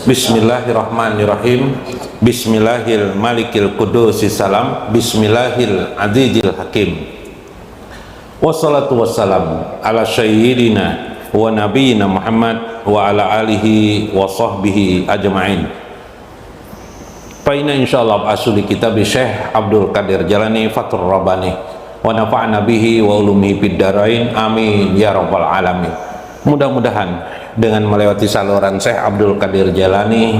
Bismillahirrahmanirrahim. Bismillahil malikil qudusis salam. Bismillahil azizil hakim. Wassalatu wassalam ala sayyidina wa nabiyina Muhammad wa ala alihi wa sahbihi ajma'in. Fa inna insyaallah asuli kitab Syekh Abdul Qadir Jalani Fathur Rabbani wa nafa'na bihi wa ulumi fid darain amin ya rabbal alamin. Mudah-mudahan dengan melewati saluran Syekh Abdul Qadir Jalani,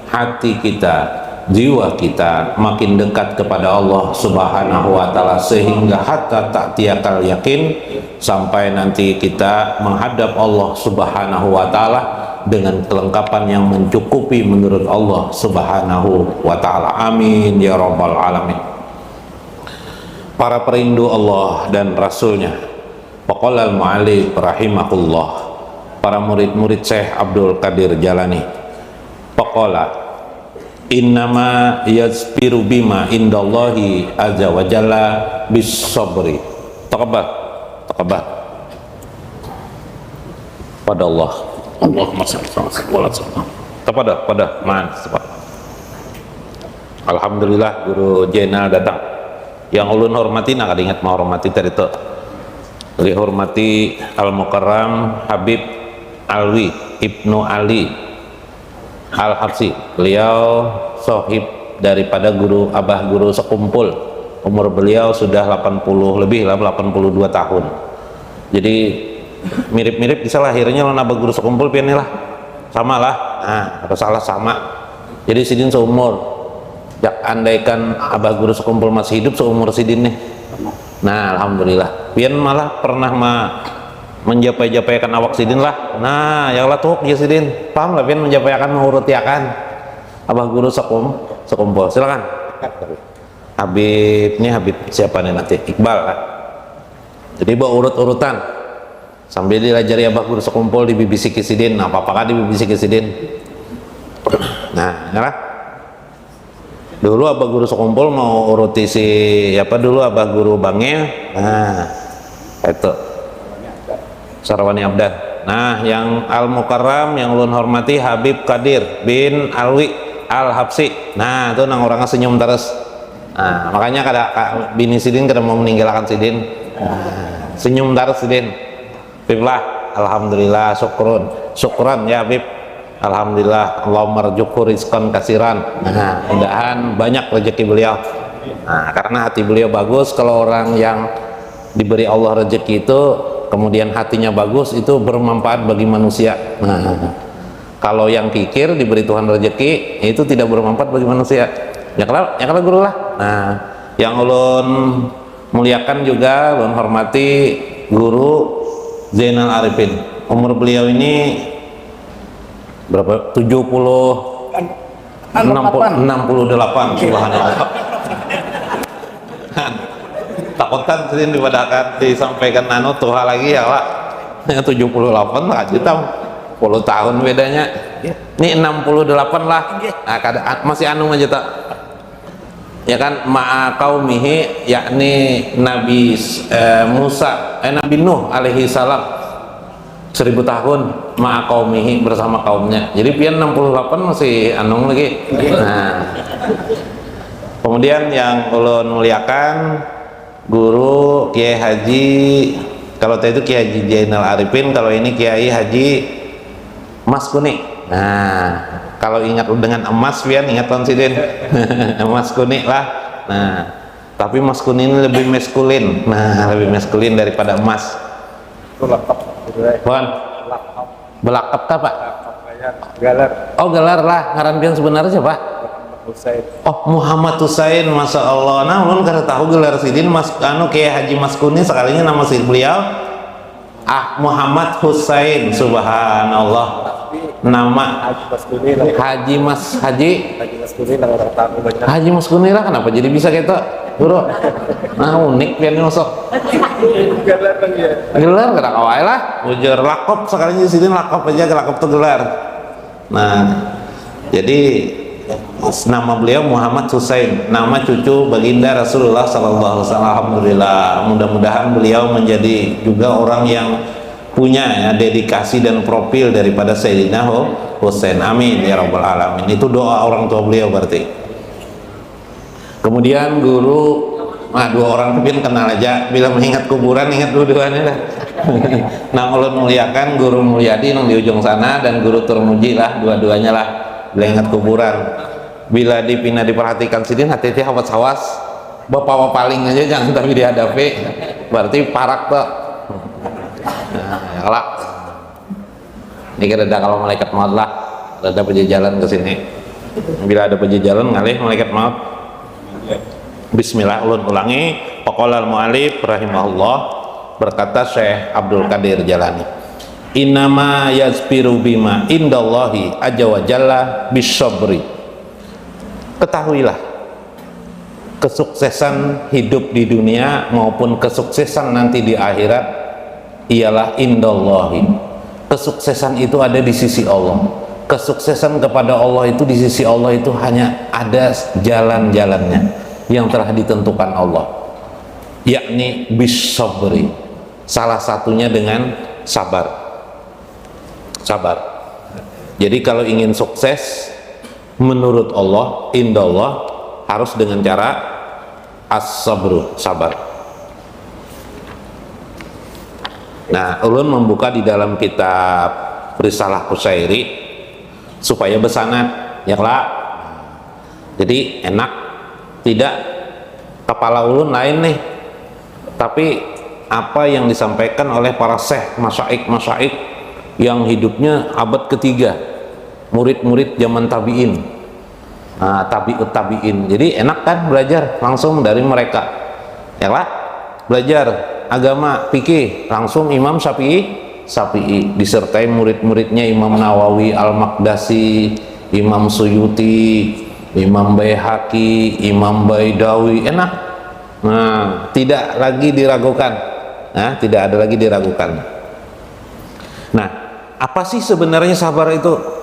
hati kita, jiwa kita makin dekat kepada Allah Subhanahu wa Ta'ala, sehingga hatta tak tiakal yakin sampai nanti kita menghadap Allah Subhanahu wa Ta'ala dengan kelengkapan yang mencukupi menurut Allah Subhanahu wa Ta'ala. Amin ya rabbal alamin. Para perindu Allah dan Rasulnya, faqala al-mu'allif rahimahullah, para murid-murid Syekh Abdul Qadir Jalani, faqala innama yazbiru bima indallahi azza wa jalla bis sabri. Taqabbal pada Allah. Allahumma shalli ala sayyidina pada man. Alhamdulillah Guru Jenal datang. Yang ulun hormati, nak ingat mau hormati tadi tu. Hormati Al-Mukarram Habib Alwi Ibnu Ali Al-Habsi. Beliau sohib daripada guru Abah Guru Sekumpul. Umur beliau sudah 80 lebih lah, 82 tahun. Jadi mirip-mirip bisa lahirnya lawan Abah Guru Sekumpul pian lah. Sama lah. Nah, atau salah sama. Jadi sidin seumur. Ya, andaikan Abah Guru Sekumpul masih hidup seumur sidin nih. Nah, alhamdulillah. Pian malah pernah menjapai-japaikan awak sidin lah. Nah, ya Allah tuh ya sidin. Paham lah pian menjapaikan mengurutiakan Abah Guru Sekumpul. Silakan. Habib siapa nih nanti? Iqbal lah. Jadi bawa urut-urutan. Sambil dilajari Abah Guru Sekumpul di BBC Kisidin. Nah, apa-apakah di BBC Kisidin? Nah, ya. Dulu Abah Guru Sekumpul mau uruti si dulu Abah Guru Bangil. Nah, itu Sarawani Abdan. Nah, yang Al-Mukarram yang ulun hormati Habib Qadir bin Alwi Al-Habsi. Nah, itu nang orangnya senyum terus. Nah, makanya kada bini sidin kada mau meninggalkan sidin. Nah, senyum terus sidin. Biblah, alhamdulillah, syukran ya Habib. Alhamdulillah, Allahumma rzuqhu rizqan kasiran. Nah, mudahan banyak rezeki beliau. Nah, karena hati beliau bagus. Kalau orang yang diberi Allah rezeki itu kemudian hatinya bagus, itu bermanfaat bagi manusia. Nah, kalau yang kikir diberi Tuhan rezeki, itu tidak bermanfaat bagi manusia. Ya kalau guru lah. Nah, yang ulun muliakan juga, ulun hormati Guru Zainal Arifin. Umur beliau ini berapa? 68 subhanallah. Takutan sini dipadakan disampaikan nano tuha lagi ya Pak. 78 lah juta 10 tahun bedanya. Ini 68 lah. Nah, masih anu aja tak. Ya kan, ma'a qaumihi, yakni Nabi Nabi Nuh alaihi salam 1000 tahun ma'a qaumihi, bersama kaumnya. Jadi pian 68 masih anung lagi. Nah, kemudian yang ulun muliakan Guru Kiai Haji, kalau tadi itu Kiai Haji Zainal Arifin, kalau ini Kiai Haji Mas Kuning. Nah, kalau ingat dengan emas pian ingat konsidin. Mas Kuning lah. Nah, tapi Mas Kuning ini lebih maskulin. Nah, lebih maskulin daripada emas. Bukan belakap kah Pak? Galar. Oh, Galar lah. Ngaran pian sebenarnya siapa? Husain. Oh, Muhammad Husain, masya Allah. Nah, ulun kada tahu gelar sidin Mas kayak Haji Mas Kuning, sekalinya nama sidin beliau Muhammad Husain. Subhanallah. Nama Haji Mas Kuning lah. Kenapa jadi bisa gitu, Guru? Nah, unik pian masuk. Gelar kada kawai lah. Ujar lakop sekalinya sidin lakop aja, lakop tuh gelar. Nah, jadi nama beliau Muhammad Husain, nama cucu baginda Rasulullah sallallahu alaihi wasallam. Alhamdulillah, mudah-mudahan beliau menjadi juga orang yang punya ya dedikasi dan profil daripada Sayyidina Husain. Amin ya rabbal alamin. Itu doa orang tua beliau berarti. Kemudian guru, dua orang tapi kenal aja, bila mengingat kuburan ingat dua-duanya lah. Nang ulun muliakan guru Mulyadi nang di ujung sana, dan guru Turmuji lah, dua-duanya lah bila ingat kuburan. Bila dipindah diperhatikan sidin hati-hati hawas-hawas bapak paling aja jangan tapi dihadapi, berarti parak tuh. Nah, ya lah. Ini kira kalau malaikat maut lah, ada penjajalan ke sini. Bila ada penjajalan ngalih malaikat maut. Bismillah, ulun ulangi. Faqala al-mu'allif rahimahullah, berkata Syekh Abdul Qadir Jalani, innama yazbiru bima indallahi azza wa jalla bisobri. Ketahuilah, kesuksesan hidup di dunia maupun kesuksesan nanti di akhirat ialah indallahi. Kesuksesan itu ada di sisi Allah. Kesuksesan kepada Allah itu di sisi Allah itu hanya ada jalan-jalannya yang telah ditentukan Allah, yakni bisobri, salah satunya dengan sabar. Sabar. Jadi kalau ingin sukses menurut Allah, indallah, harus dengan cara as-sabru, sabar. Nah, ulun membuka di dalam kitab Risalah Qusyairi supaya besanad ya lah. Jadi enak, tidak kepala ulun lain nih, tapi apa yang disampaikan oleh para syekh masyaikh yang hidupnya abad ketiga, murid-murid zaman tabi'in, tabi'ut tabi'in. Jadi enak kan belajar langsung dari mereka ya lah. Belajar agama fikih langsung Imam Syafi'i disertai murid-muridnya Imam Nawawi, Al-Maqdasi, Imam Suyuti, Imam Baihaqi, Imam Baidawi, enak. Nah, tidak lagi diragukan. Nah, tidak ada lagi diragukan. Nah, apa sih sebenarnya sabar itu?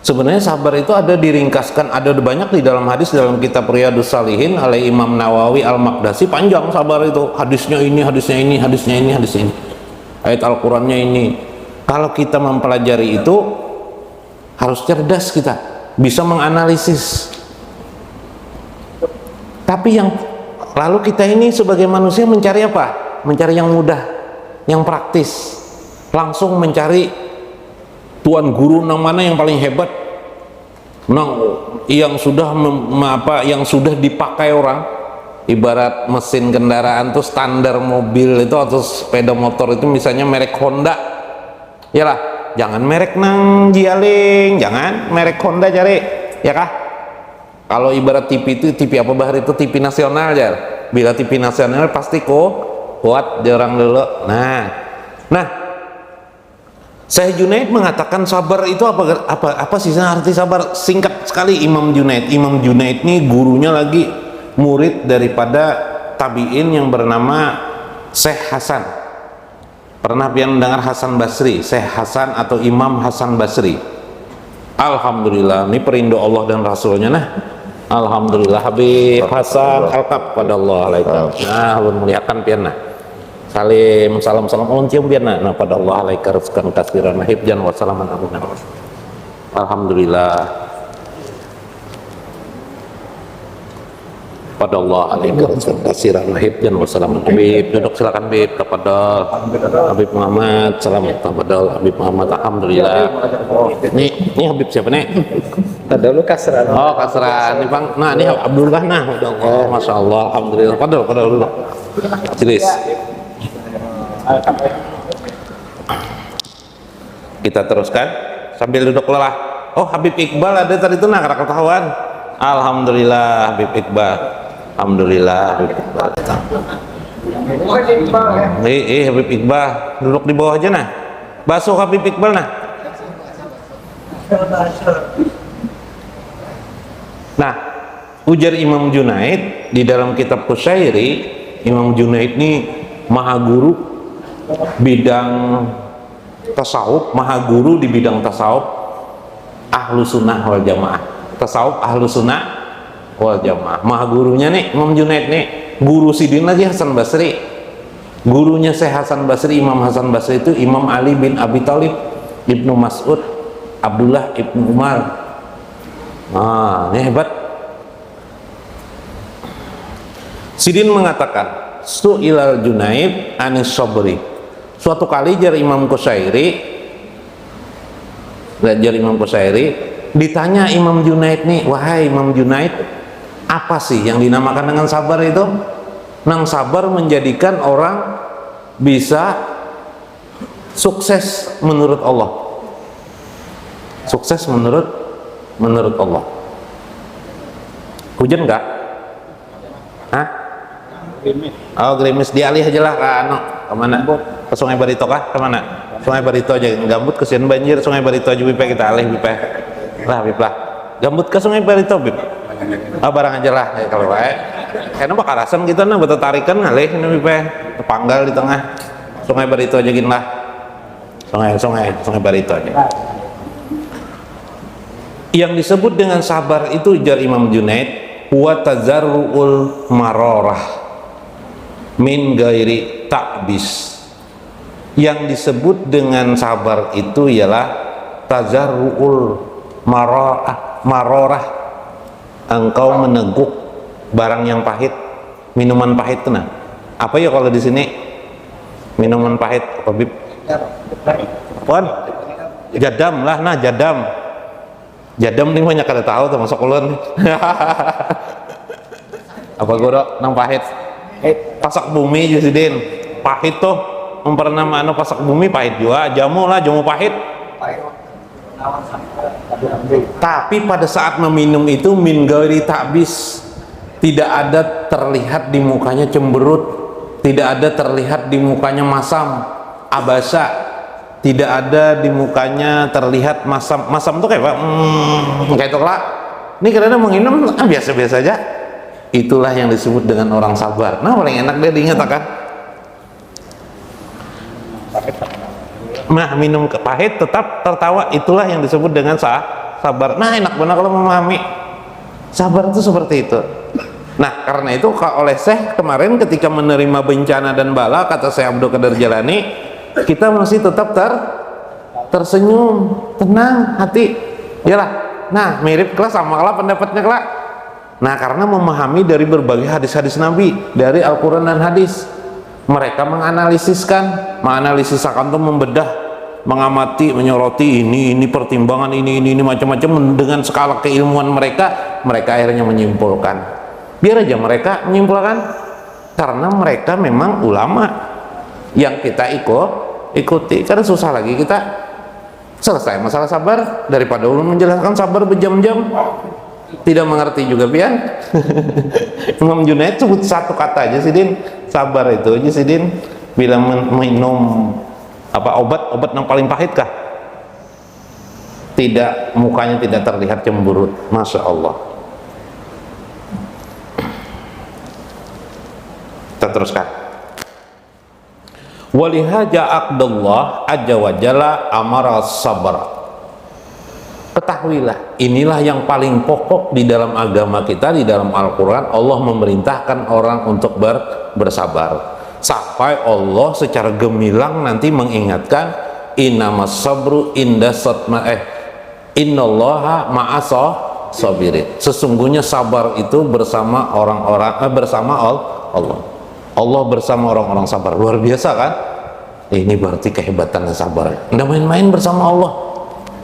Sebenarnya sabar itu ada diringkaskan, ada banyak di dalam hadis dalam kitab Riyadhus Shalihin oleh Imam Nawawi Al-Maqdasi, panjang sabar itu. Hadisnya ini, hadisnya ini, hadisnya ini, hadisnya ini. Ayat Al-Qur'annya ini. Kalau kita mempelajari itu harus cerdas kita, bisa menganalisis. Tapi yang lalu kita ini sebagai manusia mencari apa? Mencari yang mudah, yang praktis. Langsung mencari tuan guru nang mana yang paling hebat, nang yang sudah yang sudah dipakai orang. Ibarat mesin kendaraan tuh standar mobil itu atau sepeda motor itu misalnya merek Honda, ya lah, jangan merek nang Jialing, jangan merek Honda cari, ya kah? Kalau ibarat TV itu TV apa bahar itu TV nasional aja. Bila TV nasional pasti kuat orang dulu. Nah, Syekh Junaid mengatakan sabar itu apa sih arti sabar? Singkat sekali Imam Junaid. Imam Junaid ini gurunya lagi murid daripada tabi'in yang bernama Syekh Hasan. Pernah pian mendengar Hasan Basri, Syekh Hasan atau Imam Hasan Basri? Alhamdulillah, ini perindo Allah dan Rasulnya. Nah, alhamdulillah Habib Hasan alqab pada Allah alaikum. Nah, ulun muliakan pian nah. Salim salam ulun cium pian nah pada Allah alaikum rizqan katsiran hibjan wa salaman abuna. Alhamdulillah pada Allah alaikum kasiran hibjan wa salamun. Habib duduk silakan Habib kepada Habib Muhammad, selamat kepada Habib Muhammad. Alhamdulillah. Ini Habib siapa nih? Dulu Kasran. Oh Kasran ini Bang. Nah ini Abdullah nah. Oh masya Allah. Alhamdulillah. Pada dulu. Jelis. Kita teruskan sambil duduk lelah. Oh Habib Iqbal ada tadi itu nah karena ketahuan. Alhamdulillah Habib Iqbal. Alhamdulillah Habib Iqbal. Habib Iqbal duduk di bawah aja nah. Basuh Habib Iqbal nah. Nah, ujar Imam Junaid di dalam kitab Qusyairi, Imam Junaid ini maha guru bidang tasawuf, maha guru di bidang tasawuf ahlu sunnah wal jamaah. Tasawuf ahlu sunnah wal jamaah. Maha gurunya nih Imam Junaid nih, guru sidin lagi Hasan Basri. Gurunya Syekh Hasan Basri, Imam Hasan Basri itu Imam Ali bin Abi Thalib, Ibnu Mas'ud, Abdullah Ibnu Umar. Ini hebat. Sidin mengatakan, Su'ilal Junaid anis Sabri. Suatu kali jar Imam Qushairi, ditanya Imam Junaid nih, wahai Imam Junaid, apa sih yang dinamakan dengan sabar itu? Nang sabar menjadikan orang bisa sukses menurut Allah. Sukses menurut Allah. Hujan enggak? Hah? Oh, gerimis. Dialih aja lah ke kemana? Ke Sungai Barito kah? Kemana? Sungai Barito aja. Gambut kesian banjir. Sungai Barito aja Bipe, kita alih Bipe. Bip lah. Gambut ke Sungai Barito Bip. Barang aja lah kalau baik. Karena bakarasan kita nah betul tarikan ngalih ini Bipe. Panggal di tengah. Sungai Barito aja gin lah. Sungai Barito aja. Yang disebut dengan sabar itu jar Imam Junaid, wa tazarru'ul mararah min gairi ta'bis. Yang disebut dengan sabar itu ialah tazarru'ul mararah, engkau meneguk barang yang pahit, minuman pahit itu nah. Apa ya kalau di sini minuman pahit apa Bib? Apaan? Jadam lah, nah jadam ini banyak kada tahu termasuk ulun. Apa guru nang pahit? Pasak bumi Jusidin pahit tuh mempernamaan pasak bumi pahit juga. Jamu pahit. Tapi pada saat meminum itu min gairi ta'bis, tidak ada terlihat di mukanya cemberut, tidak ada terlihat di mukanya masam, abasa, tidak ada di mukanya terlihat masam tuh kayak kayak itu lah. Ini karena menginum biasa-biasa aja. Itulah yang disebut dengan orang sabar. Nah paling enak dia diingat kan. Nah minum pahit tetap tertawa, itulah yang disebut dengan sabar. Nah enak benar kalau memahami sabar itu seperti itu. Nah karena itu oleh Syekh kemarin ketika menerima bencana dan bala, kata Syekh Abdul Qadir Jalani, kita masih tetap tersenyum, tenang hati, yalah. Nah mirip kelas sama lah pendapatnya kelak. Nah karena memahami dari berbagai hadis-hadis Nabi, dari Al-Quran dan hadis, mereka menganalisis akan tuh membedah, mengamati, menyoroti ini pertimbangan ini macam-macam dengan skala keilmuan mereka akhirnya menyimpulkan. Biar aja mereka menyimpulkan, karena mereka memang ulama yang kita ikuti. Karena susah lagi kita selesai masalah sabar daripada ulun menjelaskan sabar berjam-jam tidak mengerti juga pian. Imam Junaid sebut satu kata aja Sidin, sabar itu aja Sidin, bila minum obat yang paling pahit kah, tidak, mukanya tidak terlihat cemberut. Masya Allah. Kita teruskan. Walihaja aqdallah azza wa jalla amara sabar. Ketahuilah, inilah yang paling pokok di dalam agama kita, di dalam Al-Quran. Allah memerintahkan orang untuk bersabar, sampai Allah secara gemilang nanti mengingatkan, innamas sabru innallaha ma'asa sabirin. Sesungguhnya sabar itu bersama bersama Allah bersama orang-orang sabar. Luar biasa kan? Ini berarti kehebatannya sabar. Nggak main-main bersama Allah.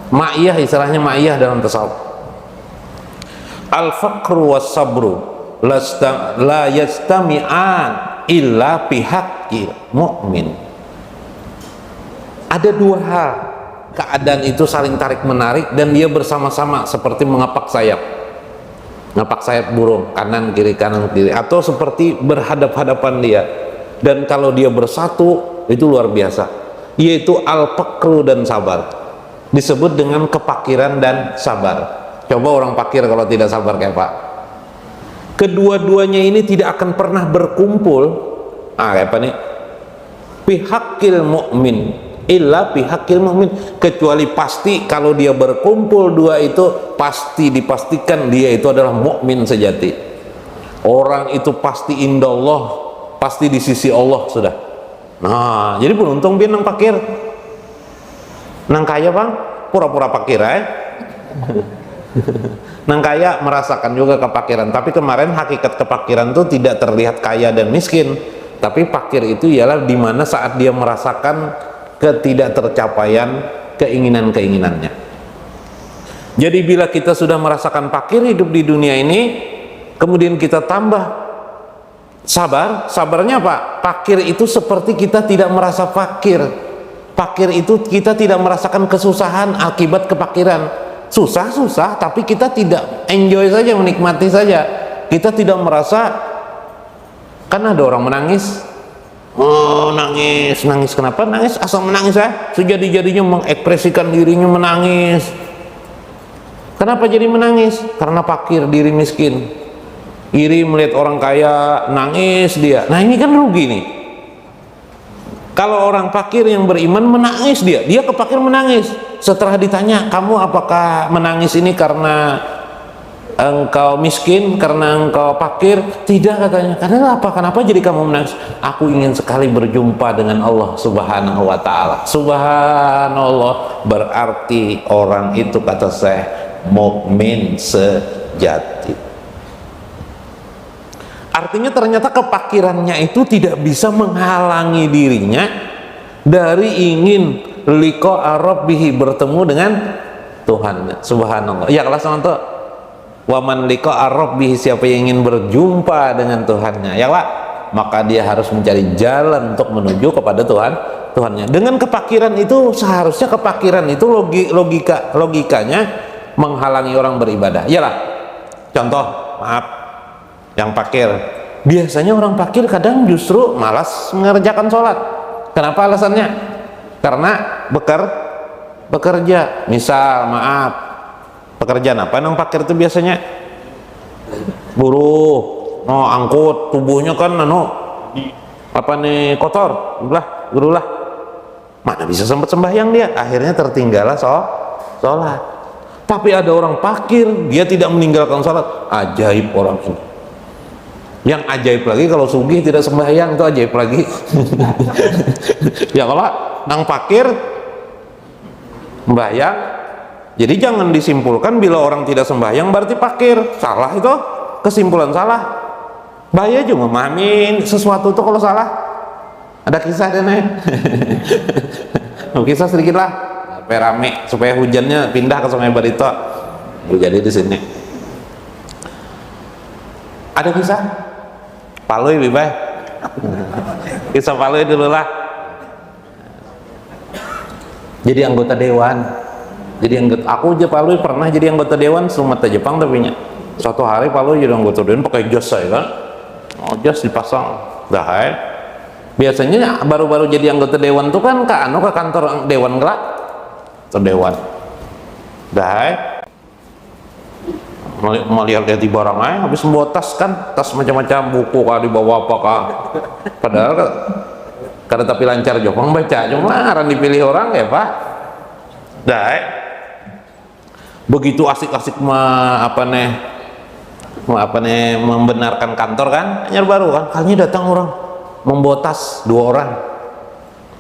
Ma'iyah, istilahnya ma'iyah dalam tasawuf. Al-faqru was sabru la yastami'an illa bihaqqil mu'min. Ada dua hal, keadaan itu saling tarik menarik dan dia bersama-sama seperti mengapak sayap burung, kanan kiri, atau seperti berhadap-hadapan dia. Dan kalau dia bersatu itu luar biasa, yaitu al-faqru dan sabar. Disebut dengan kepakiran dan sabar. Coba orang pakir kalau tidak sabar kayak Pak. Kedua-duanya ini tidak akan pernah berkumpul. Kayak apa nih? Bihaqil mu'min illa bihaqil mu'min, kecuali pasti kalau dia berkumpul dua itu pasti dipastikan dia itu adalah mukmin sejati. Orang itu pasti indallah, pasti di sisi Allah sudah. Nah, jadi beruntung dia nang pakir. Nang kaya bang, pura-pura pakir Nang kaya merasakan juga kepakiran. Tapi kemarin hakikat kepakiran itu tidak terlihat kaya dan miskin. Tapi pakir itu ialah dimana saat dia merasakan ketidaktercapaian keinginan-keinginannya. Jadi bila kita sudah merasakan pakir hidup di dunia ini, kemudian kita tambah sabar. Sabarnya apa? Pakir itu seperti kita tidak merasa fakir. Fakir itu kita tidak merasakan kesusahan akibat kepakiran. Susah, tapi kita tidak enjoy saja, menikmati saja. Kita tidak merasa. Kan ada orang menangis, oh nangis kenapa nangis? Asal menangis sejadi-jadinya mengekspresikan dirinya menangis. Kenapa jadi menangis? Karena fakir, diri miskin. Iri melihat orang kaya, nangis dia. Nah ini kan rugi nih. Kalau orang fakir yang beriman menangis dia kepakir menangis. Setelah ditanya, kamu apakah menangis ini karena engkau miskin, karena engkau fakir? Tidak katanya. Karena apa? Kenapa jadi kamu menangis? Aku ingin sekali berjumpa dengan Allah Subhanahu wa Ta'ala. Subhanallah, berarti orang itu, kata saya, mukmin sejati. Artinya ternyata kepakirannya itu tidak bisa menghalangi dirinya dari ingin liqa rabbihi, bertemu dengan Tuhan. Subhanallah. Ya kelas sama tuh. Wa man liqa rabbihi, siapa yang ingin berjumpa dengan Tuhannya, ya Pak, maka dia harus mencari jalan untuk menuju kepada Tuhannya. Dengan kepakiran itu, seharusnya kepakiran itu logikanya menghalangi orang beribadah. Iyalah. Contoh, maaf, yang fakir, biasanya orang fakir kadang justru malas mengerjakan sholat. Kenapa alasannya? Karena bekerja. Misal, maaf, pekerjaan apa yang fakir itu biasanya? Buruh, angkut, tubuhnya kan kotor, gerulah. Mana bisa sempat sembahyang dia? Akhirnya tertinggallah sholat. Tapi ada orang fakir, dia tidak meninggalkan sholat. Ajaib orang ini. Yang ajaib lagi kalau sugih tidak sembahyang, itu ajaib lagi. Ya kalau nang fakir sembahyang, jadi jangan disimpulkan bila orang tidak sembahyang berarti fakir. Salah itu, kesimpulan salah. Bahaya juga memahami sesuatu itu kalau salah. Ada kisah deh nih. Kisah sedikit lah, supaya rame, supaya hujannya pindah ke Sungai Barito. Jadi di sini ada kisah Palui bibay. Kisah Palui dulu lah. Jadi anggota dewan. Aku aja Palui pernah jadi anggota dewan Sumata Jepang, tapi nya suatu hari Palui jadi anggota dewan pakai jas saya kan. Oh, jas dipasang. Dah. Biasanya baru-baru jadi anggota dewan tuh kan ke kantor dewan gelap. Kantor dewan. Dah. Melihat di barang aja, habis membawa tas kan, tas macam-macam buku kah dibawa apa kah, padahal kada tapi lancar Jepang baca, cuma aran dipilih orang ya Pak. Dah, begitu asik-asik membenarkan kantor kan, anyar baru kan, kalinya datang orang membawa tas 2 orang,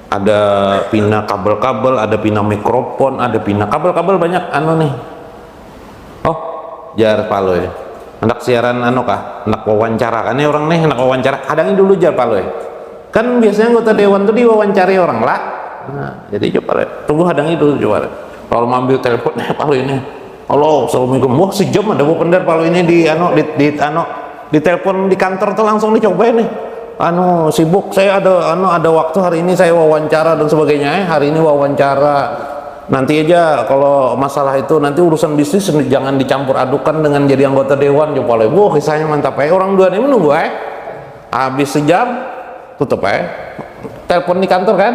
ada pina kabel-kabel, ada pina mikrofon, ada pina kabel-kabel banyak nih. Jar Palui, hendak siaran hendak wawancara kan, ini orang nih hendak wawancara, hadangin dulu jar Palui. Kan biasanya anggota dewan tuh diwawancari orang lah. Nah, jadi coba tunggu hadangi dulu coba. Kalau ambil telepon Palui ini, halo, assalamualaikum. Wah sejam ada pendar Palui ini di telepon di kantor tuh langsung dicobain nih. Sibuk saya ada waktu hari ini saya wawancara dan sebagainya. Hari ini wawancara. Nanti aja kalau masalah itu, nanti urusan bisnis jangan dicampur adukan dengan jadi anggota dewan. Coba lihat, kisahnya mantap orang dua ini menunggu habis sejam tutup telepon di kantor kan,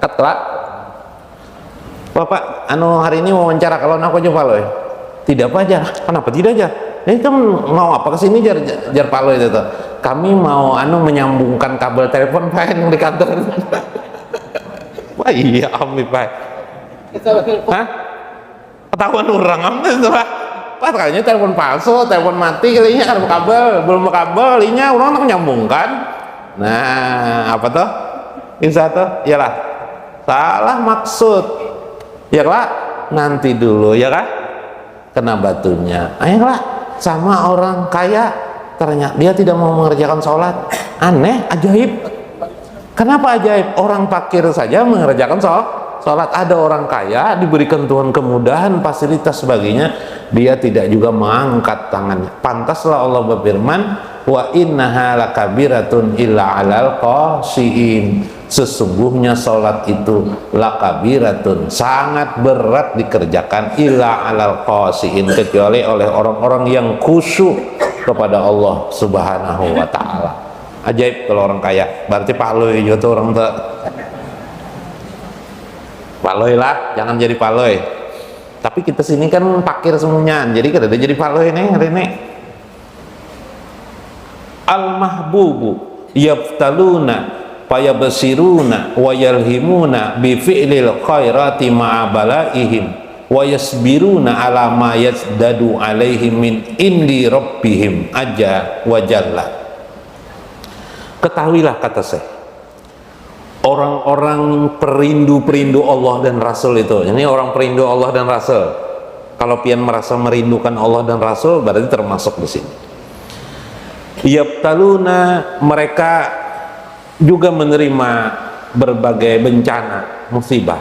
angkat kelak, Bapak hari ini wawancara kalau aku aja Palui. Tidak apa aja, kenapa tidak aja? Ini kan mau apa kesini jar Palui itu tuh. Kami mau menyambungkan kabel telepon Pak yang di kantor. Wah iya amin Pak. Hah? Ketahuan orang amat itu Pak. Kayaknya telepon palsu, telepon mati kalinya karena kabel, belum kabel, linya orang nak menyambungkan. Nah, apa tuh? Bisa tuh, iyalah. Salah maksud. Ya lah, nanti dulu ya kan? Kena batunya. Ayolah, sama orang kaya ternyata dia tidak mau mengerjakan sholat. Aneh, ajaib. Kenapa ajaib? Orang fakir saja mengerjakan sholat. Ada orang kaya diberikan Tuhan kemudahan, fasilitas sebagainya, dia tidak juga mengangkat tangannya. Pantaslah Allah berfirman, wa innaha lakabiratun illa alal khashiin. Sesungguhnya sholat itu lakabiratun, sangat berat dikerjakan, illa alal khashiin, kecuali oleh orang-orang yang khusyuk kepada Allah Subhanahu wa ta'ala. Ajaib kalau orang kaya, berarti paloi itu orang tuh. Paloi lah, jangan jadi paloi. Tapi kita sini kan pakir semuanya, jadi kada ada jadi paloi nih hari ini. Al-mahbubu yaftaluna fayabsiruna wa yalhimuna bi fi'lil khairati ma'a balaihim wa yasbiruna ala ma yazdadu alaihim min indi rabbihim aja wa jalla. Ketahuilah, kata saya, orang-orang perindu Allah dan Rasul itu, ini orang perindu Allah dan Rasul. Kalau pian merasa merindukan Allah dan Rasul, berarti termasuk di sini. Yabtaluna, mereka juga menerima berbagai bencana, musibah.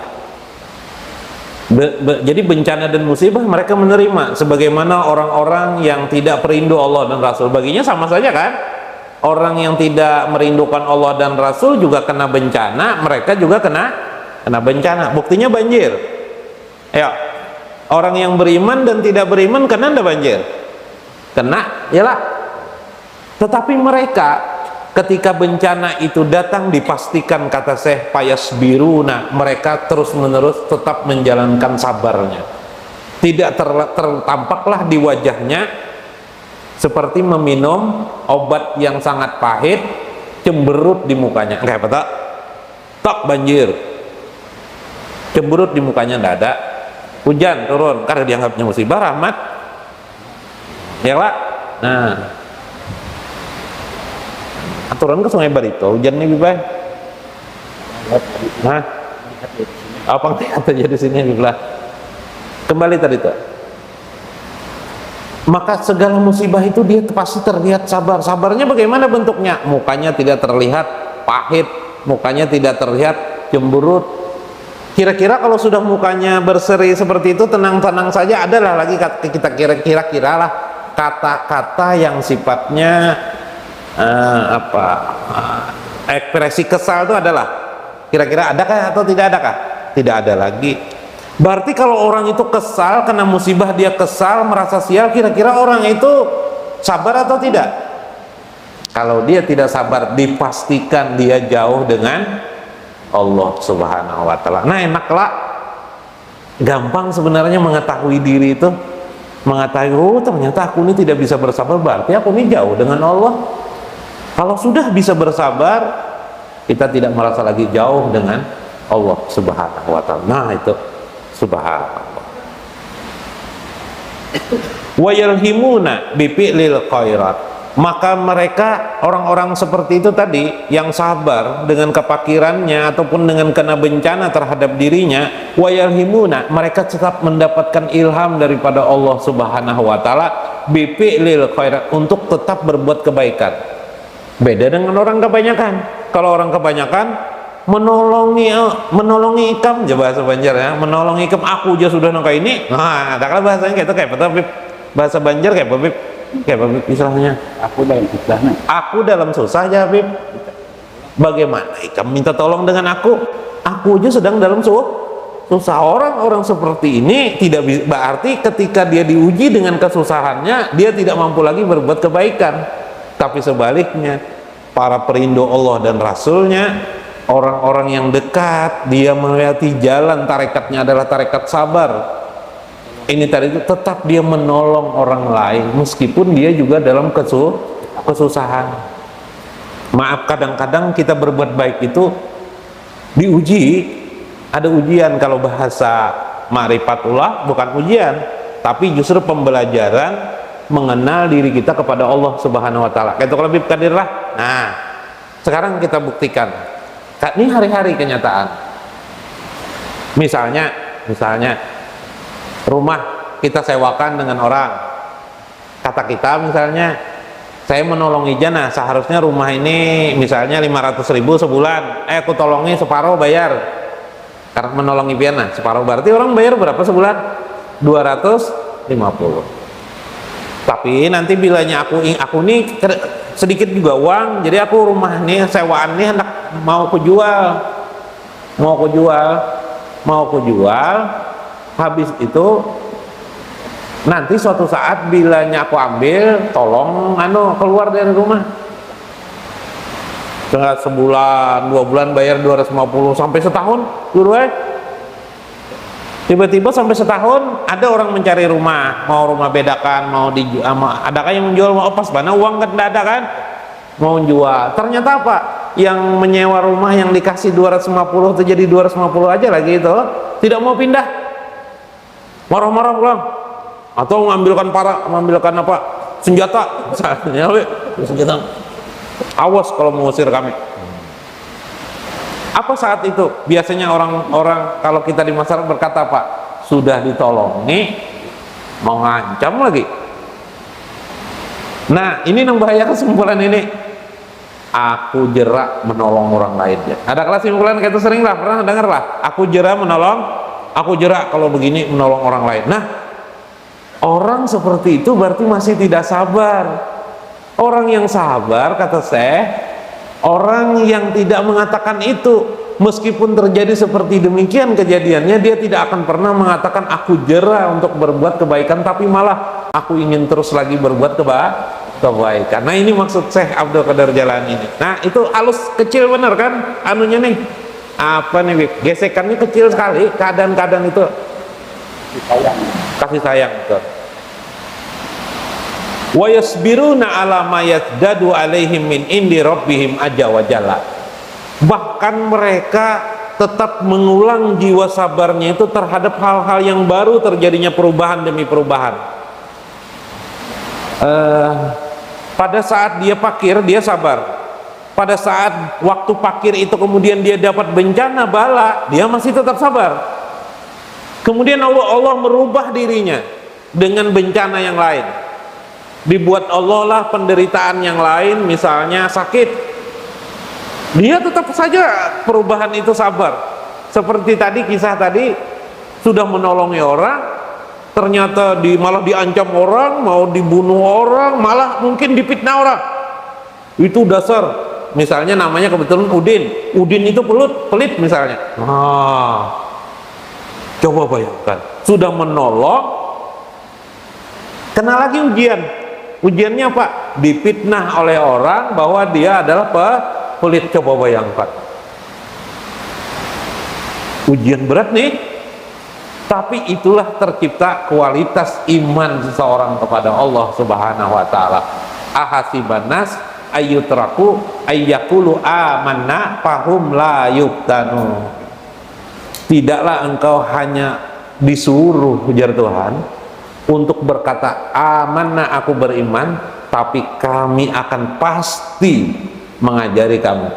Jadi bencana dan musibah mereka menerima, sebagaimana orang-orang yang tidak perindu Allah dan Rasul. Baginya sama saja kan? Orang yang tidak merindukan Allah dan Rasul juga kena bencana, mereka juga kena bencana. Buktinya banjir. Ya, orang yang beriman dan tidak beriman kena enggak banjir? Kena, yalah. Tetapi mereka ketika bencana itu datang, dipastikan, kata Syekh, payasbiruna, mereka terus menerus tetap menjalankan sabarnya. Tidak tertampaklah di wajahnya seperti meminum obat yang sangat pahit, cemberut di mukanya. Kayak apa tak? Tak banjir, cemberut di mukanya tidak ada. Hujan turun karena dianggapnya musibah, rahmat. Ya lah. Nah, aturan ke Sungai Barito, hujan nih bibay. Nah, apa yang terjadi di sini biblah? Kembali tadi tuh. Maka segala musibah itu dia pasti terlihat sabar. Sabarnya bagaimana bentuknya? Mukanya tidak terlihat pahit, mukanya tidak terlihat cemberut. Kira-kira kalau sudah mukanya berseri seperti itu, tenang-tenang saja. Adalah lagi kita kira-kira lah kata-kata yang sifatnya ekspresi kesal itu adalah, kira-kira adakah atau tidak adakah? Tidak ada lagi. Berarti kalau orang itu kesal, kena musibah dia kesal, merasa sial, kira-kira orang itu sabar atau tidak? Kalau dia tidak sabar, dipastikan dia jauh dengan Allah Subhanahu wa ta'ala. Nah, enaklah, gampang sebenarnya mengetahui diri itu, mengetahui, oh ternyata aku ini tidak bisa bersabar, berarti aku ini jauh dengan Allah. Kalau sudah bisa bersabar, kita tidak merasa lagi jauh dengan Allah Subhanahu wa ta'ala. Nah, itu subhanallah. Wa yalhimuna bi fi'lil khairat. Maka mereka, orang-orang seperti itu tadi yang sabar dengan kepakirannya ataupun dengan kena bencana terhadap dirinya, wa yalhimuna, mereka tetap mendapatkan ilham daripada Allah Subhanahu wa taala bi fi'lil khairat, untuk tetap berbuat kebaikan. Beda dengan orang kebanyakan. Kalau orang kebanyakan menolongi ikam aja bahasa Banjar ya, menolongi ikam, aku aja sudah nongka ini. Nah, ada kan bahasanya kayak itu, kayak apa Bib? Bahasa Banjar kayak apa Bib? Kayak apa Bib istilahnya? Aku dalam susah. Aku dalam susah aja Bib. Bagaimana ikam minta tolong dengan aku? Aku aja sedang dalam susah. Orang-orang seperti ini tidak berarti ketika dia diuji dengan kesusahannya, dia tidak mampu lagi berbuat kebaikan. Tapi sebaliknya, para perindu Allah dan Rasulnya, orang-orang yang dekat, dia melewati jalan tarekatnya adalah tarekat sabar. Ini tadi itu tetap dia menolong orang lain meskipun dia juga dalam kesusahan. Maaf, kadang-kadang kita berbuat baik itu diuji. Ada ujian. Kalau bahasa ma'rifatullah bukan ujian, tapi justru pembelajaran mengenal diri kita kepada Allah Subhanahu wa taala. Kayak itu lebih kadir lah. Nah, sekarang kita buktikan. Ini hari-hari kenyataan. Misalnya rumah kita sewakan dengan orang. Kata kita misalnya, saya menolongi jana, seharusnya rumah ini misalnya 500.000 sebulan. Aku tolongi separuh bayar. Karena menolongi piana separuh, berarti orang bayar berapa sebulan? 250. Tapi nanti bilanya aku nih sedikit juga uang, jadi aku rumah ini sewaan ini hendak mau ku jual. Habis itu nanti suatu saat bilanya aku ambil, tolong keluar dari rumah. Setengah sebulan, 2 bulan bayar 250 sampai setahun, tiba-tiba sampai setahun ada orang mencari rumah, mau rumah bedakan, mau dijual, adakah yang menjual, mau pas mana uang kan tidak ada kan, mau jual. Ternyata apa? Yang menyewa rumah yang dikasih 250 itu jadi 250 aja lagi itu, tidak mau pindah, marah-marah pulang, atau mengambilkan apa senjata, senjata, awas kalau mengusir kami. Apa saat itu biasanya orang-orang kalau kita di masyarakat berkata, Pak, sudah ditolongi mau ngancam lagi. Nah, ini yang bahaya kesimpulan ini. Aku jerak menolong orang lain. Ada kesimpulan kayak itu sering lah, pernah dengar lah. Aku jerak menolong, aku jerak kalau begini menolong orang lain. Nah, orang seperti itu berarti masih tidak sabar. Orang yang sabar, kata saya, orang yang tidak mengatakan itu, meskipun terjadi seperti demikian kejadiannya, dia tidak akan pernah mengatakan aku jera untuk berbuat kebaikan, tapi malah aku ingin terus lagi berbuat kebaikan. Nah, ini maksud Syekh Abdul Qadir Jalani ini. Nah, itu halus kecil bener kan anunya nih, apa nih, gesekannya kecil sekali, keadaan-keadaan itu kasih sayang itu. Wa yasbiruna ala ma yazdadu alaihim min indi rabbihim azza wa jalla. Bahkan mereka tetap mengulang jiwa sabarnya itu terhadap hal-hal yang baru terjadinya, perubahan demi perubahan. Pada saat dia fakir, dia sabar. Pada saat waktu fakir itu kemudian dia dapat bencana bala, dia masih tetap sabar. Kemudian Allah merubah dirinya dengan bencana yang lain. Dibuat Allah lah penderitaan yang lain, misalnya sakit, dia tetap saja perubahan itu sabar. Seperti tadi kisah tadi, sudah menolongi orang, ternyata malah diancam orang, mau dibunuh orang, malah mungkin difitnah orang. Itu dasar, misalnya namanya kebetulan Udin itu pelit misalnya. Coba bayangkan, sudah menolong, kena lagi ujian. Ujiannya apa? Difitnah oleh orang bahwa dia adalah pelit. Coba bayangkan, ujian berat nih. Tapi itulah tercipta kualitas iman seseorang kepada Allah Subhanahu wa taala. Ahasiban nas ayyutraku ayyaqulu amanna fahum la yuftanu. Tidaklah engkau hanya disuruh, ujar Tuhan, untuk berkata amanna, aku beriman, tapi kami akan pasti mengajari kamu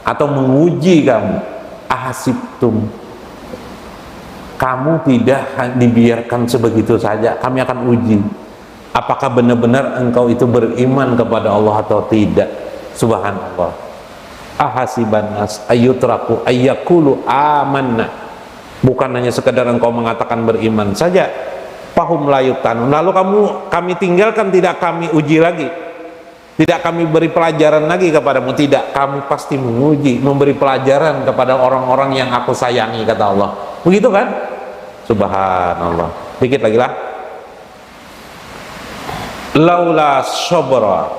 atau menguji kamu. Ahasibtum, kamu tidak dibiarkan sebegitu saja, kami akan uji apakah benar-benar engkau itu beriman kepada Allah atau tidak. Subhanallah. Ahasiban nas ayyutraku ayyaqulu amanna, bukan hanya sekedar engkau mengatakan beriman saja. Fahum la yuftanu, lalu kami tinggalkan, tidak kami uji lagi, tidak kami beri pelajaran lagi kepadamu. Tidak, kami pasti menguji, memberi pelajaran kepada orang-orang yang aku sayangi, kata Allah. Begitu kan? Subhanallah. Dikit lagi lah. Laula sabra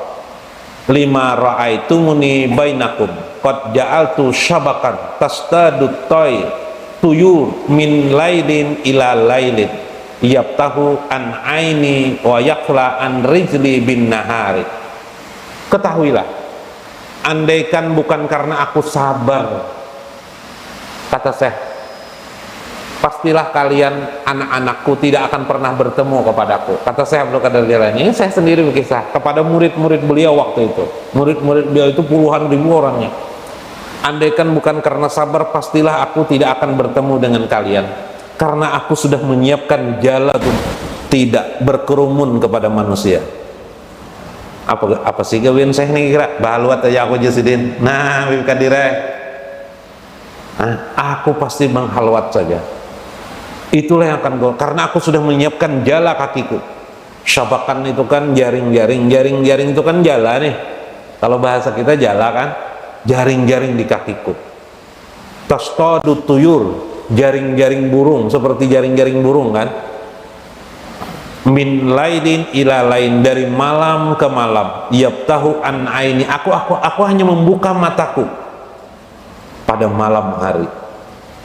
lima ra'aitumuni bainakum qad ja'altu syabakan tastadut tuyur min lailin ila lailin yabtahu an aini wa yakla an rijli bin nahari. Ketahuilah, andaikan bukan karena aku sabar, kata Syekh, pastilah kalian anak-anakku tidak akan pernah bertemu kepadaku. Kata Syekh Abdul Qadir Jalani. Saya sendiri berkisah kepada murid-murid beliau waktu itu. Murid-murid beliau itu puluhan ribu orangnya. andaikan bukan karena sabar, pastilah aku tidak akan bertemu dengan kalian, karena aku sudah menyiapkan jala untuk tidak berkerumun kepada manusia. Apa sih gawin saya nih kira bahaluat aja aku jasidin. Nah bibkadire, aku pasti menghalwat saja. Itulah yang akan gue, karena aku sudah menyiapkan jala kakiku. Syabakan itu kan jaring-jaring, jaring-jaring itu kan jala nih. Kalau bahasa kita jala kan, jaring-jaring di kakiku. Tastadu tuyur, jaring-jaring burung, seperti jaring-jaring burung kan. Min lailin ila lain, dari malam ke malam. Yabtahu an aini, aku hanya membuka mataku pada malam hari.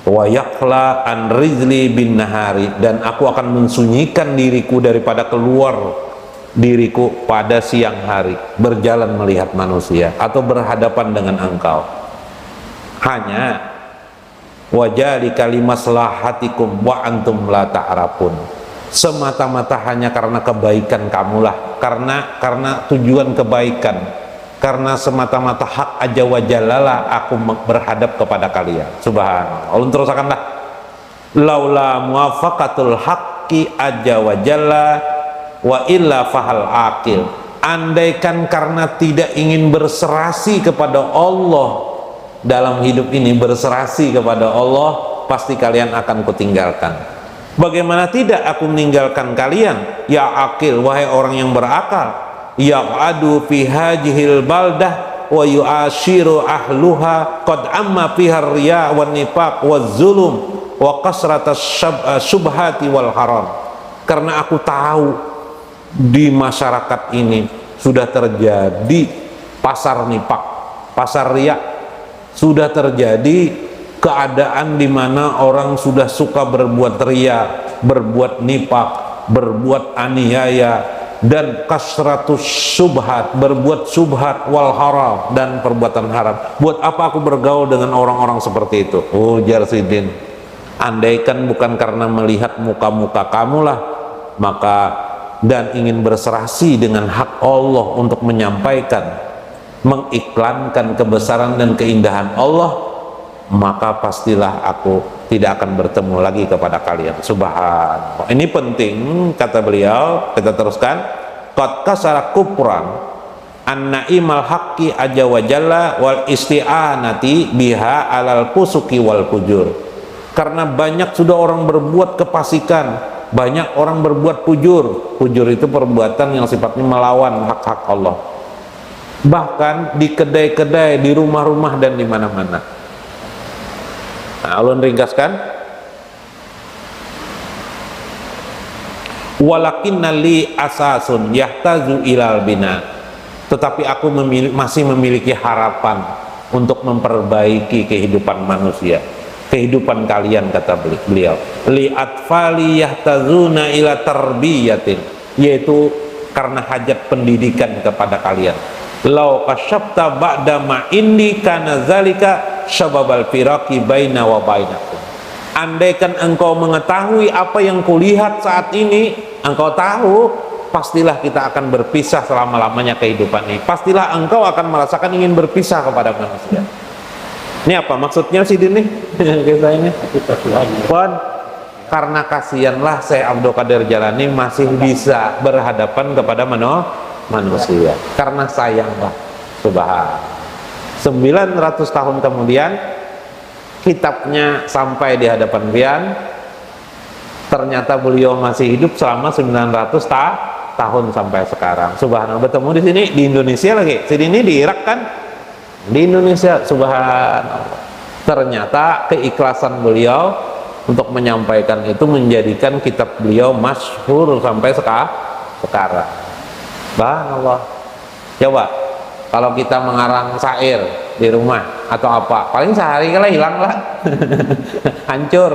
Wa yakla an rizli bin nahari, dan aku akan mensunyikan diriku daripada keluar diriku pada siang hari, berjalan melihat manusia atau berhadapan dengan engkau. Hanya wajali kalimaslahatikum wa antum la ta'rafun, semata-mata hanya karena kebaikan kamulah, karena tujuan kebaikan, karena semata-mata hak aja wajallalah aku berhadap kepada kalian. Subhanallah. Allah terusakanlah, laula muwafaqatul haqqi aja wajalla wa illa fahal akil, andaikan karena tidak ingin berserasi kepada Allah dalam hidup ini, berserasi kepada Allah, pasti kalian akan kutinggalkan. Bagaimana tidak aku meninggalkan kalian, ya akil, wahai orang yang berakal, ya'adu fi hajihil baldah wa yu'ashiru ahluha qad amma fiha riya wan nifaq waz zulum wa kasratas subhati wal haram. Karena aku tahu di masyarakat ini sudah terjadi pasar nifaq, pasar riya, sudah terjadi keadaan di mana orang sudah suka berbuat riya, berbuat nifaq, berbuat aniaya, dan kasratus subhat, berbuat subhat wal haram, dan perbuatan haram. Buat apa aku bergaul dengan orang-orang seperti itu? Ujar Sidin, andaikan bukan karena melihat muka-muka kamulah, maka dan ingin berserasi dengan hak Allah untuk menyampaikan, mengiklankan kebesaran dan keindahan Allah, maka pastilah aku tidak akan bertemu lagi kepada kalian. Subhanallah. Ini penting, kata beliau. Kita teruskan. Qad kasara kufran an-na'imal haqqi aja wa jalla wal isti'anati biha alal fusuki wal fujur. Karena banyak sudah orang berbuat kefasikan, banyak orang berbuat fujur. Fujur itu perbuatan yang sifatnya melawan hak-hak Allah. Bahkan di kedai-kedai, di rumah-rumah, dan di mana-mana. Nah, ulun ringkaskan, walakinna li asasun yahtazu ilal bina, tetapi aku masih memiliki harapan untuk memperbaiki kehidupan manusia, kehidupan kalian, kata beliau. Li atfali yahtazuna ila tarbiyatin, yaitu karena hajat pendidikan kepada kalian. Lau kasyafta ba'da ma indi kana zalika syababal firaqi baina wa bainakum. Andaikan engkau mengetahui apa yang kulihat saat ini, engkau tahu, pastilah kita akan berpisah selama-lamanya kehidupan ini. Pastilah engkau akan merasakan ingin berpisah kepada manusia. Ini apa maksudnya sih ini? Kisah ini. Karena kasihanlah Syekh Abdul Qadir Jalani masih bisa berhadapan kepada manusia, karena sayanglah. Subhanallah. 900 tahun kemudian kitabnya sampai di hadapan pian, ternyata beliau masih hidup selama 900 tahun sampai sekarang. Subhanallah. Bertemu di sini di Indonesia lagi. Sini ini di Irak kan, di Indonesia. Subhanallah. Ternyata keikhlasan beliau untuk menyampaikan itu menjadikan kitab beliau masyhur sampai sekarang. Subhanallah. Coba kalau kita mengarang syair di rumah atau apa, paling sehari kali hilang lah. Hancur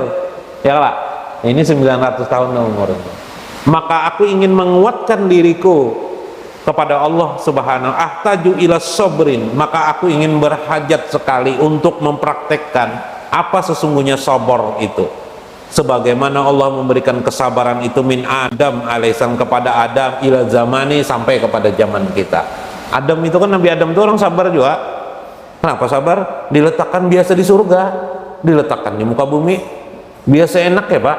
ya lah. Ini 900 tahun umurnya. Maka aku ingin menguatkan diriku kepada Allah Subhanahu ahtaju ila sabrin, maka aku ingin berhajat sekali untuk mempraktekkan apa sesungguhnya sabar itu. Sebagaimana Allah memberikan kesabaran itu min Adam alaihissalam kepada Adam ila zamani, sampai kepada zaman kita. Adam itu kan, Nabi Adam itu orang sabar juga. Kenapa sabar? Diletakkan biasa di surga, diletakkan di muka bumi, biasa enak ya Pak.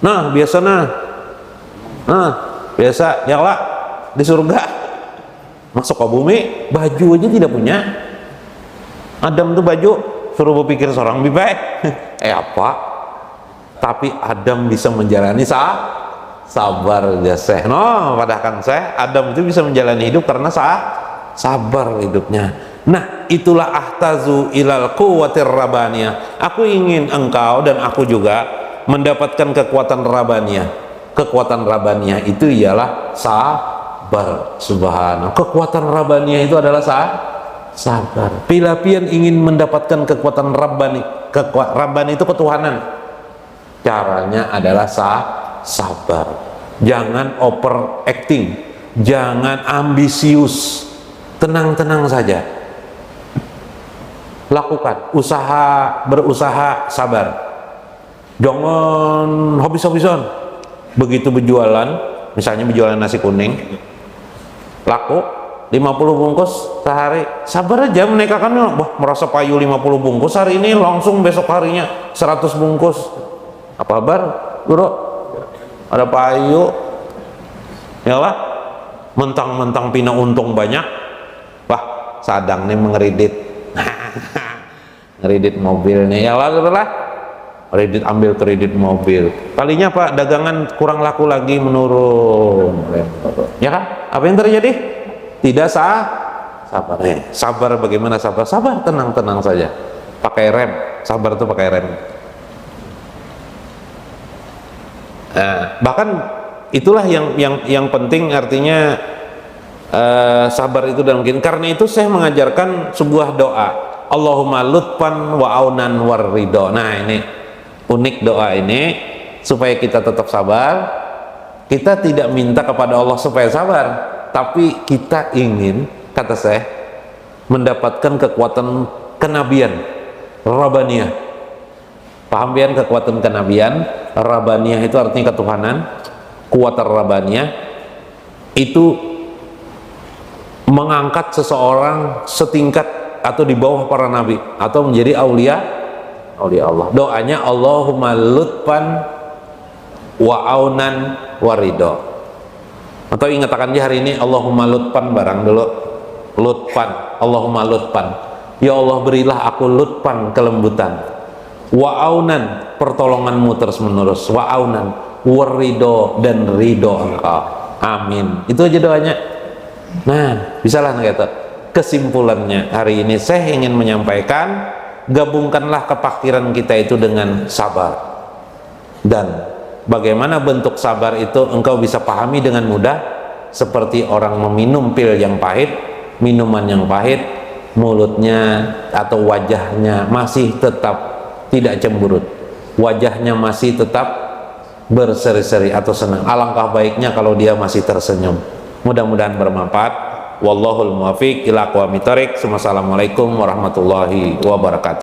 Nah biasa biasa ya lah di surga, masuk ke bumi, baju aja tidak punya. Adam tuh baju suruh berpikir seorang bibek apa? Tapi Adam bisa menjalani sabar ya Syekh. No, padahal Syekh Adam itu bisa menjalani hidup karena sabar hidupnya. Nah, itulah ahtazu ilal quwwatir rabbaniyah. Aku ingin engkau dan aku juga mendapatkan kekuatan rabbaniyah. Kekuatan rabbaniyah itu ialah sabar. Subhanallah. Kekuatan rabbaniyah itu adalah sabar. Pilapian ingin mendapatkan kekuatan rabbani. Rabbani itu ketuhanan. Caranya adalah sabar. Jangan overacting, jangan ambisius. Tenang-tenang saja. Lakukan berusaha sabar, jangan habis-habisan. Begitu berjualan, misalnya berjualan nasi kuning laku 50 bungkus sehari, sabar aja menaikkannya. Wah, merasa payu 50 bungkus hari ini, langsung besok harinya 100 bungkus. Apa kabar bro? Ada payu ya lah, mentang-mentang pina untung banyak. Wah, sadang nih mengeridit kredit mobilnya ya lah, kredit, ambil kredit mobil, kalinya Pak dagangan kurang laku lagi, menurun ya kan? Apa yang terjadi? Tidak sabar. Sabar bagaimana sabar? Sabar, tenang saja, pakai rem. Sabar tuh pakai rem. Nah, bahkan itulah yang penting, artinya sabar itu dalam mungkin. Karena itu saya mengajarkan sebuah doa, Allahumma lutfan wa aunan war ridho. Nah, ini unik doa ini, supaya kita tetap sabar. Kita tidak minta kepada Allah supaya sabar, tapi kita ingin, kata saya, mendapatkan kekuatan kenabian rabbaniyah. Paham pian kekuatan kenabian? Rabbaniyah itu artinya ketuhanan. Kuatan rabbaniyah itu mengangkat seseorang setingkat atau di bawah para nabi, atau menjadi aulia Allah. Doanya Allahumma lutfan wa aunan wa ridho. Atau ingatakan di hari ini Allahumma lutfan barang dulu. Lutfan, Allahumma lutfan. Ya Allah, berilah aku lutfan, kelembutan. Wa aunan, pertolonganmu terus menerus. Wa aunan, wa ridho, dan ridho engkau. Amin. Itu aja doanya. Nah, bisalah gitu. Kesimpulannya hari ini saya ingin menyampaikan, gabungkanlah kepakiran kita itu dengan sabar. Dan bagaimana bentuk sabar itu engkau bisa pahami dengan mudah, seperti orang meminum pil yang pahit, minuman yang pahit, mulutnya atau wajahnya masih tetap tidak cemberut, wajahnya masih tetap berseri-seri atau senang. Alangkah baiknya kalau dia masih tersenyum. Mudah-mudahan bermanfaat. Wallahul muwaffiq ila aqwamit thoriq. Wassalamualaikum warahmatullahi wabarakatuh.